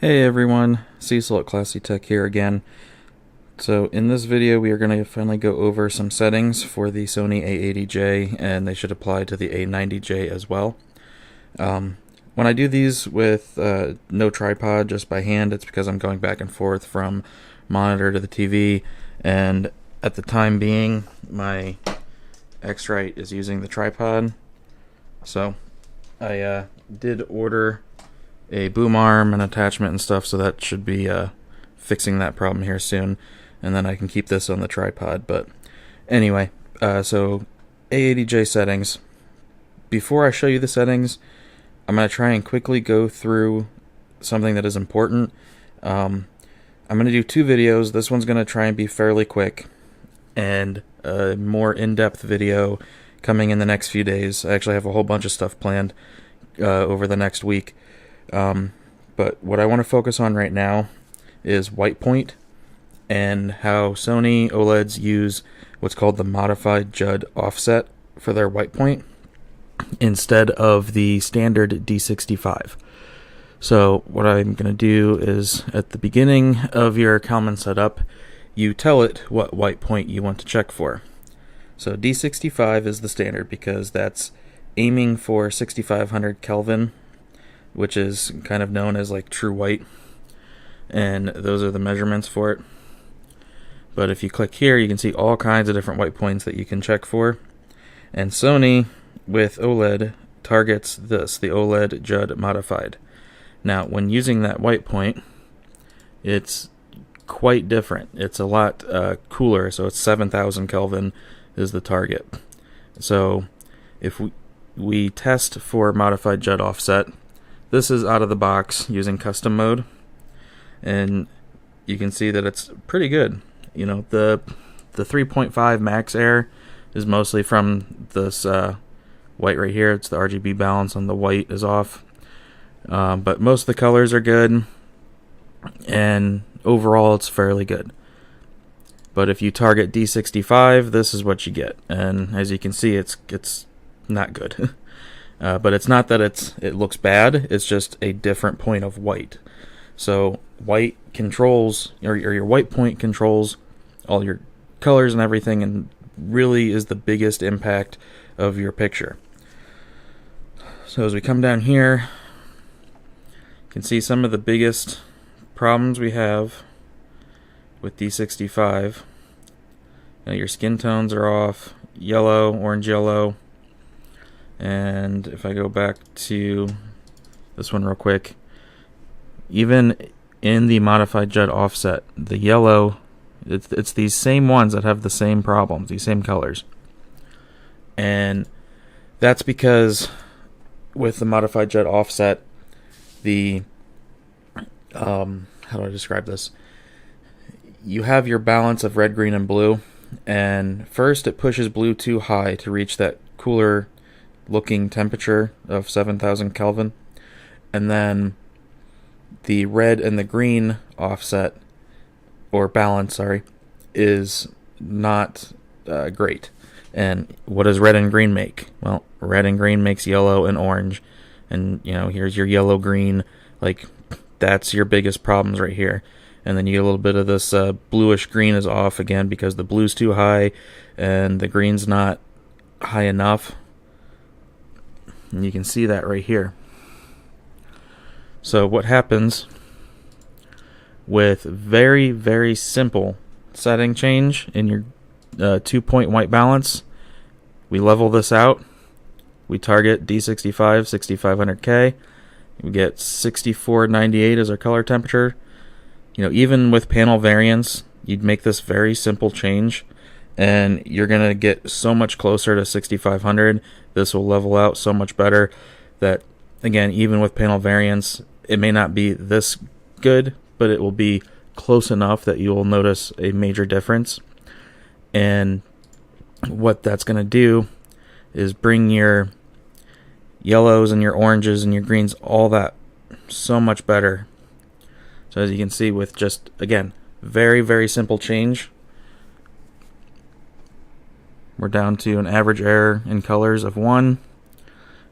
Hey everyone, Cecil at Classy Tech here again. So in this video we are going to finally go over some settings for the Sony A80J, and they should apply to the A90J as well. When I do these with no tripod, just by hand, it's because I'm going back and forth from monitor to the TV, and at the time being my X-Rite is using the tripod. So I did order a boom arm and attachment and stuff, so that should be fixing that problem here soon, and then I can keep this on the tripod. But anyway, so A80J settings. Before I show you the settings, I'm going to try and quickly go through something that is important. I'm going to do two videos. This one's going to try and be fairly quick, and a more in-depth video coming in the next few days. I actually have a whole bunch of stuff planned over the next week. But what I want to focus on right now is white point and how Sony OLEDs use what's called the modified Judd offset for their white point instead of the standard D65. So what I'm going to do is, at the beginning of your Kalman setup, you tell it what white point you want to check for. So D65 is the standard because that's aiming for 6500 Kelvin, which is kind of known as like true white, and those are the measurements for it. But if you click here, you can see all kinds of different white points that you can check for, and Sony with OLED targets this, the OLED Judd modified. Now when using that white point, it's quite different. It's a lot cooler, so it's 7000 Kelvin is the target. So if we test for modified Judd offset, this is out of the box using custom mode, and you can see that it's pretty good. You know, the 3.5 max air is mostly from this white right here. It's the RGB balance on the white is off, but most of the colors are good, and overall it's fairly good. But if you target D65, this is what you get, and as you can see, it's not good. But it's not that it looks bad, it's just a different point of white. So white controls, or your white point controls all your colors and everything, and really is the biggest impact of your picture. So as we come down here, you can see some of the biggest problems we have with D65. Now your skin tones are off, yellow, orange yellow. And if I go back to this one real quick, even in the modified Judd offset, the yellow, it's these same ones that have the same problems, these same colors. And that's because with the modified Judd offset, the how do I describe this? You have your balance of red, green, and blue, and first it pushes blue too high to reach that cooler looking temperature of 7000 Kelvin, and then the red and the green offset, or balance, sorry, is not great. And what does red and green make? Well, red and green makes yellow and orange, and you know, here's your yellow green, like that's your biggest problems right here. And then you get a little bit of this bluish green is off again because the blue's too high and the green's not high enough. And you can see that right here. So what happens with very, very simple setting change in your 2-point white balance, we level this out, we target D65 6500K, we get 6498 as our color temperature. You know, even with panel variants, you'd make this very simple change, and you're going to get so much closer to 6500. This will level out so much better that, again, even with panel variants, it may not be this good, but it will be close enough that you will notice a major difference. And what that's going to do is bring your yellows and your oranges and your greens, all that, so much better. So as you can see, with just, again, very, very simple change, we're down to an average error in colors of 1,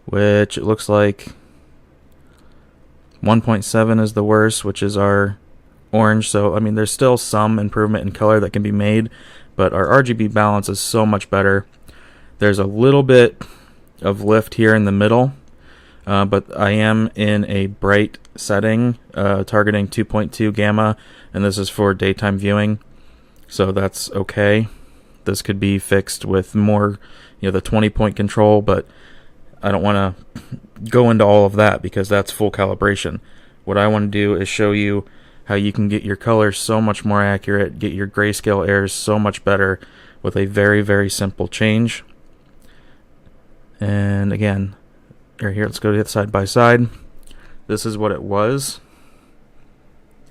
which it looks like 1.7 is the worst, which is our orange. So I mean, there's still some improvement in color that can be made, but our RGB balance is so much better. There's a little bit of lift here in the middle, but I am in a bright setting, targeting 2.2 gamma, and this is for daytime viewing, so that's okay. This could be fixed with more, the 20-point control, but I don't want to go into all of that because that's full calibration. What I want to do is show you how you can get your colors so much more accurate, get your grayscale errors so much better with a very, very simple change. And again, here, let's go to the side by side. This is what it was.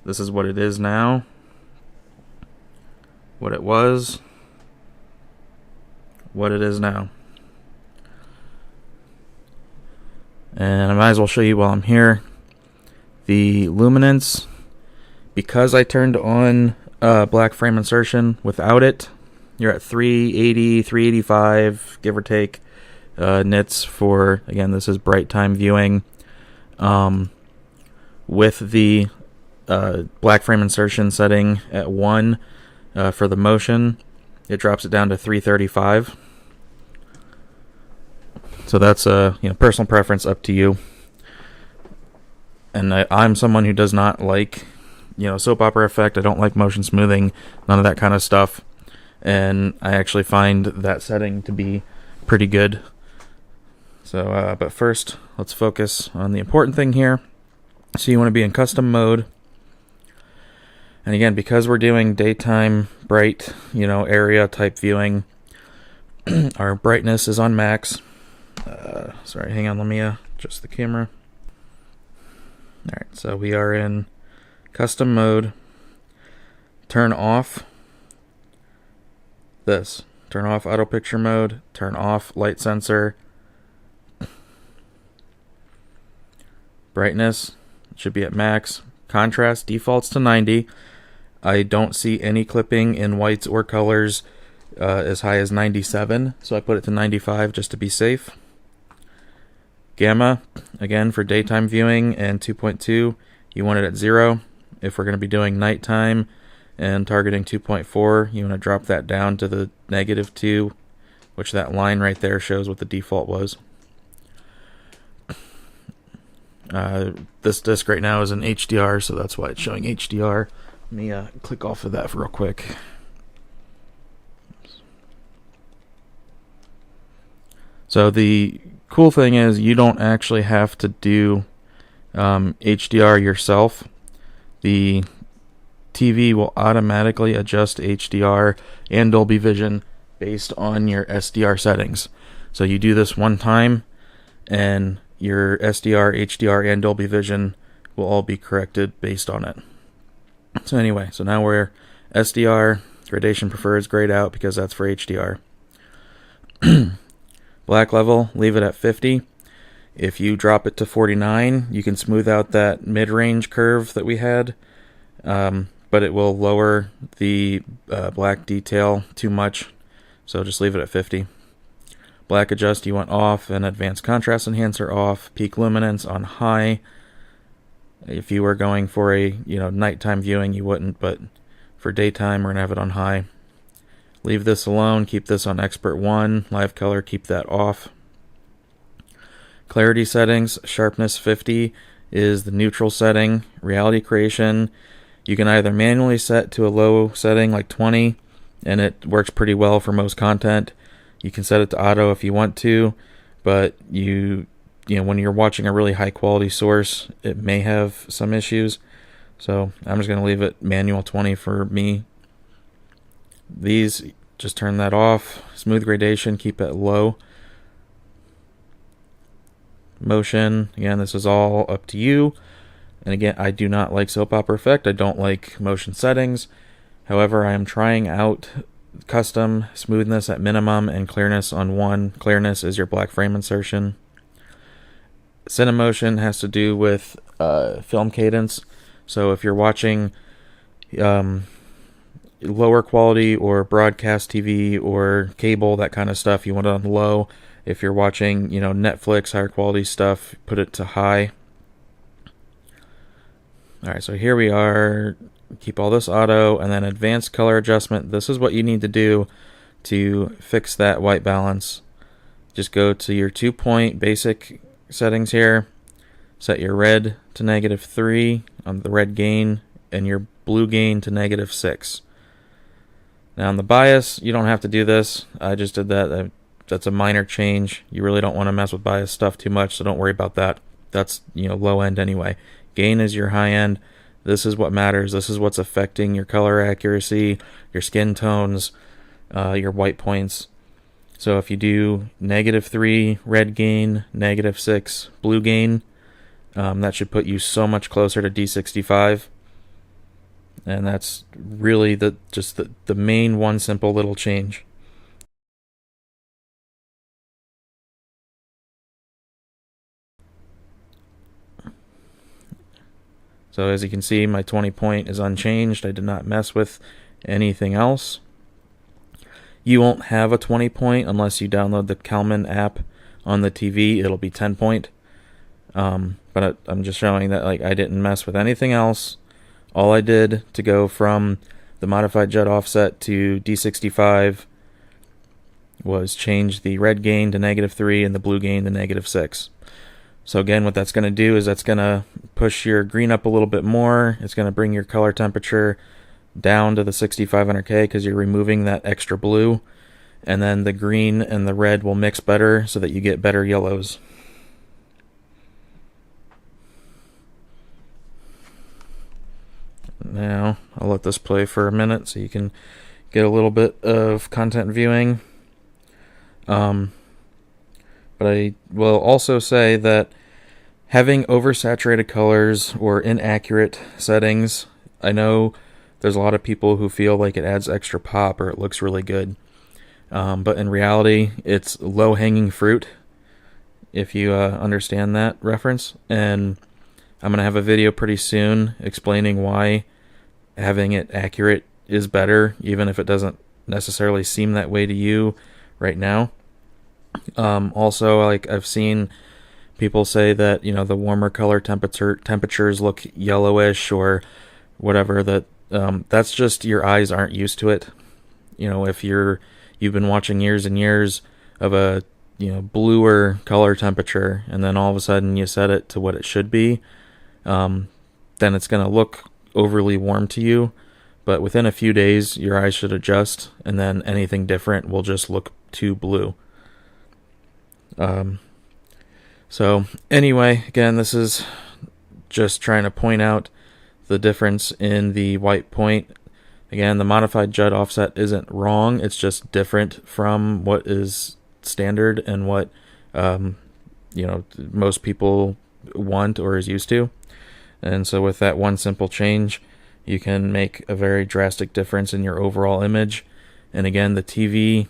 This is what it is now. What it was. What it is now. And I might as well show you while I'm here. The luminance, because I turned on black frame insertion without it, you're at 380, 385, give or take, nits for, again, this is bright time viewing. With the black frame insertion setting at 1 for the motion, it drops it down to 335. So that's personal preference, up to you. And I'm someone who does not like soap opera effect. I don't like motion smoothing, none of that kind of stuff. And I actually find that setting to be pretty good. So, but first, let's focus on the important thing here. So you want to be in custom mode. And again, because we're doing daytime bright, area type viewing, our brightness is on max. Sorry, hang on, let me adjust the camera. Alright, so we are in custom mode. Turn off this. Turn off auto picture mode. Turn off light sensor. Brightness should be at max. Contrast defaults to 90. I don't see any clipping in whites or colors as high as 97, so I put it to 95 just to be safe. Gamma, again, for daytime viewing and 2.2, you want it at 0. If we're going to be doing nighttime and targeting 2.4, you want to drop that down to the -2, which that line right there shows what the default was. This disc right now is in HDR, so that's why it's showing HDR. Let me click off of that real quick. So the cool thing is you don't actually have to do HDR yourself. The TV will automatically adjust HDR and Dolby Vision based on your SDR settings. So you do this one time and your SDR, HDR, and Dolby Vision will all be corrected based on it. So anyway, so now we're SDR, gradation preferred is grayed out because that's for HDR. Black level, leave it at 50. If you drop it to 49, you can smooth out that mid-range curve that we had, but it will lower the black detail too much, so just leave it at 50. Black adjust you want off, and advanced contrast enhancer off. Peak luminance on high. If you were going for a nighttime viewing, you wouldn't, but for daytime, we're gonna have it on high. Leave this alone. Keep this on expert 1. Live color, keep that off. Clarity settings, sharpness 50 is the neutral setting. Reality creation, you can either manually set to a low setting like 20, and it works pretty well for most content. You can set it to auto if you want to, but when you're watching a really high quality source, it may have some issues. So I'm just going to leave it manual 20 for me. These, just turn that off. Smooth gradation, keep it low. Motion, again, this is all up to you. And again, I do not like soap opera effect. I don't like motion settings. However, I am trying out custom smoothness at minimum and clearness on 1. Clearness is your black frame insertion. Cinemotion has to do with film cadence. So if you're watching lower quality or broadcast TV or cable, that kind of stuff, you want it on low. If you're watching Netflix, higher quality stuff, put it to high. Alright, so here we are. Keep all this auto, and then advanced color adjustment. This is what you need to do to fix that white balance. Just go to your 2-point basic settings here. Set your red to -3 on the red gain, and your blue gain to -6. Now on the bias, you don't have to do this. I just did that. That's a minor change. You really don't want to mess with bias stuff too much, so don't worry about that. That's, low end anyway. Gain is your high end. This is what matters. This is what's affecting your color accuracy, your skin tones, your white points. So if you do -3 red gain, -6 blue gain, that should put you so much closer to D65. And that's really the main one simple little change. So as you can see, my 20 point is unchanged. I did not mess with anything else. You won't have a 20 point unless you download the Kalman app on the TV. It'll be 10 point. But I'm just showing that I didn't mess with anything else. All I did to go from the modified jet offset to D65 was change the red gain to -3 and the blue gain to -6. So again, what that's going to do is that's going to push your green up a little bit more. It's going to bring your color temperature down to the 6500K because you're removing that extra blue. And then the green and the red will mix better so that you get better yellows. Now, I'll let this play for a minute so you can get a little bit of content viewing. But I will also say that having oversaturated colors or inaccurate settings, I know there's a lot of people who feel like it adds extra pop or it looks really good. But in reality, it's low-hanging fruit, if you understand that reference. And I'm going to have a video pretty soon explaining why having it accurate is better, even if it doesn't necessarily seem that way to you right now. Also, I've seen people say that the warmer color temperatures look yellowish or whatever. That's just your eyes aren't used to it. If you've been watching years and years of a bluer color temperature, and then all of a sudden you set it to what it should be, then it's going to look overly warm to you. But within a few days, your eyes should adjust, and then anything different will just look too blue. So anyway, again, this is just trying to point out the difference in the white point. Again, the modified jet offset isn't wrong. It's just different from what is standard and what most people want or is used to. And so with that one simple change, you can make a very drastic difference in your overall image. And again, the TV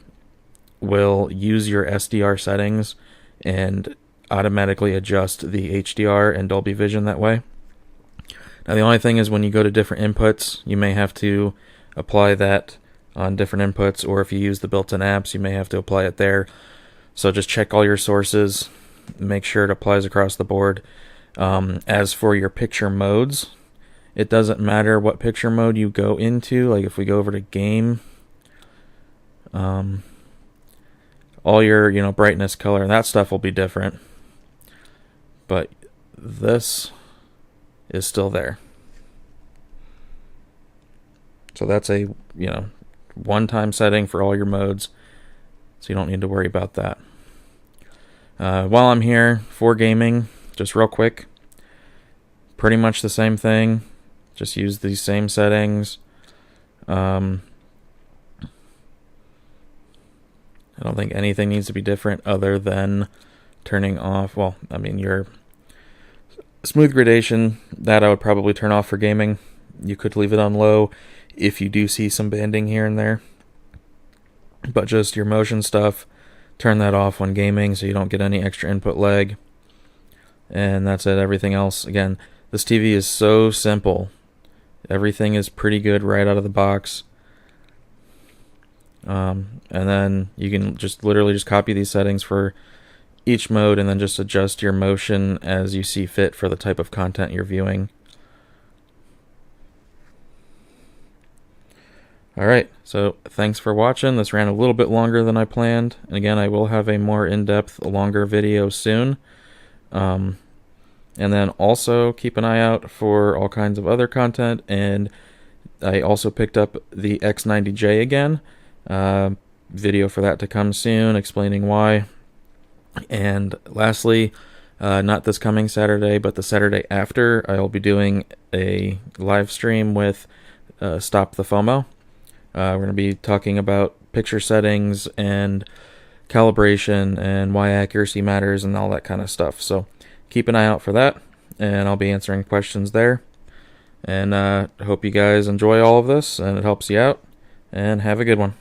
will use your SDR settings and automatically adjust the HDR and Dolby Vision that way. Now the only thing is when you go to different inputs, you may have to apply that on different inputs, or if you use the built-in apps, you may have to apply it there. So just check all your sources, make sure it applies across the board. As for your picture modes, it doesn't matter what picture mode you go into. Like if we go over to game, all your brightness, color, and that stuff will be different, but this is still there. So that's a one-time setting for all your modes, so you don't need to worry about that. While I'm here for gaming, just real quick, pretty much the same thing, just use these same settings. I don't think anything needs to be different other than turning off, your smooth gradation, that I would probably turn off for gaming. You could leave it on low if you do see some banding here and there. But just your motion stuff, turn that off when gaming so you don't get any extra input lag. And that's it. Everything else, again, this TV is so simple. Everything is pretty good right out of the box. And then you can just literally just copy these settings for each mode and then just adjust your motion as you see fit for the type of content you're viewing. Alright, so thanks for watching. This ran a little bit longer than I planned. And again, I will have a more in-depth, longer video soon. And then also keep an eye out for all kinds of other content. And I also picked up the X90J again. Video for that to come soon, explaining why. And lastly, not this coming Saturday, but the Saturday after, I'll be doing a live stream with Stop the FOMO. We're going to be talking about picture settings and calibration and why accuracy matters and all that kind of stuff. So keep an eye out for that, and I'll be answering questions there. And hope you guys enjoy all of this and it helps you out, and have a good one.